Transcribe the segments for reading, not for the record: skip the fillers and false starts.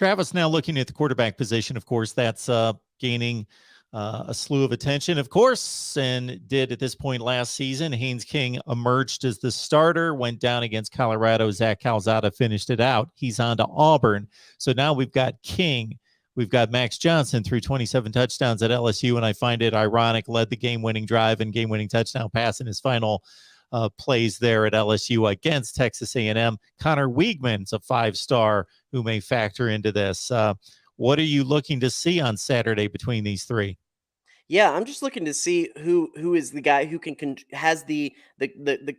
Travis, now looking at the quarterback position, of course, that's gaining a slew of attention, of course, and did at this point last season. Haynes King emerged as the starter, went down against Colorado. Zach Calzada finished it out. He's on to Auburn. So now we've got King. We've got Max Johnson through 27 touchdowns at LSU, and I find it ironic, led the game-winning drive and game-winning touchdown pass in his final plays there at LSU against Texas A&M. Conner Weigman's a five-star who may factor into this. What are you looking to see on Saturday between these three? Yeah, I'm just looking to see who is the guy who has the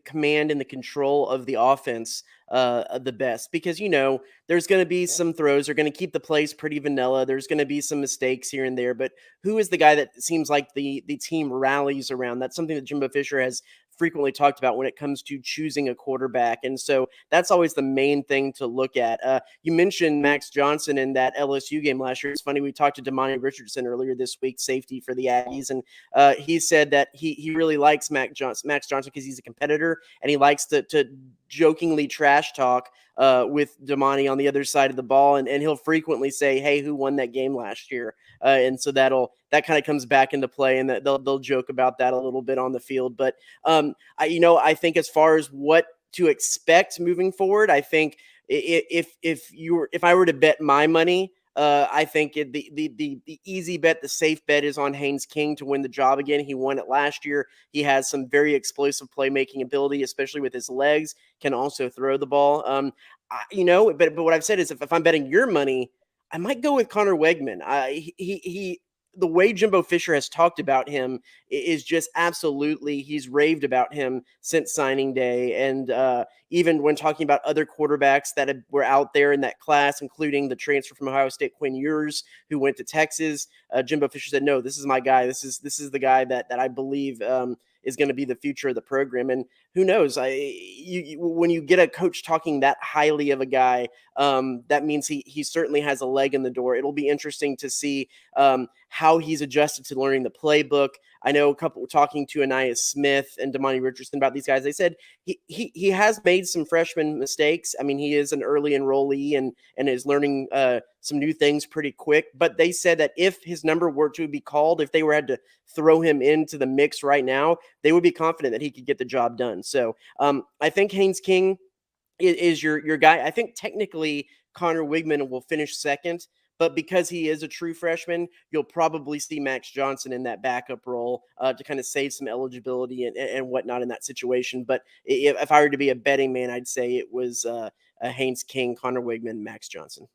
command and the control of the offense the best, because there's going to be some throws, they're going to keep the plays pretty vanilla, there's going to be some mistakes here and there, but who is the guy that seems like the team rallies around? That's something that Jimbo Fisher has frequently talked about when it comes to choosing a quarterback. And so that's always the main thing to look at. You mentioned Max Johnson in that LSU game last year. It's funny, we talked to Damani Richardson earlier this week, safety for the Aggies, and he said that he really likes Max Johnson because he's a competitor, and he likes to jokingly trash talk with Damani on the other side of the ball, and he'll frequently say, "Hey, who won that game last year?" And so that kind of comes back into play, and they'll joke about that a little bit on the field. But I think as far as what to expect moving forward, I think if I were to bet my money, I think the easy bet, the safe bet, is on Haynes King to win the job again. He won it last year. He has some very explosive playmaking ability, especially with his legs. Can also throw the ball. But what I've said is, if I'm betting your money, I might go with Conner Weigman. The way Jimbo Fisher has talked about him is just absolutely, he's raved about him since signing day. And even when talking about other quarterbacks that were out there in that class, including the transfer from Ohio State, Quinn Ewers, who went to Texas, Jimbo Fisher said, "No, this is my guy. This is the guy that I believe is going to be the future of the program." And who knows? When you get a coach talking that highly of a guy, that means he certainly has a leg in the door. It'll be interesting to see how he's adjusted to learning the playbook. I know a couple talking to Anaya Smith and Damani Richardson about these guys. They said he has made some freshman mistakes. I mean, he is an early enrollee and is learning some new things pretty quick. But they said that if his number were to be called, if they had to throw him into the mix right now, they would be confident that he could get the job done. So I think Haynes King is your guy. I think technically Conner Weigman will finish second, but because he is a true freshman, you'll probably see Max Johnson in that backup role to kind of save some eligibility and whatnot in that situation. But if I were to be a betting man, I'd say it was a Haynes King, Conner Weigman, Max Johnson.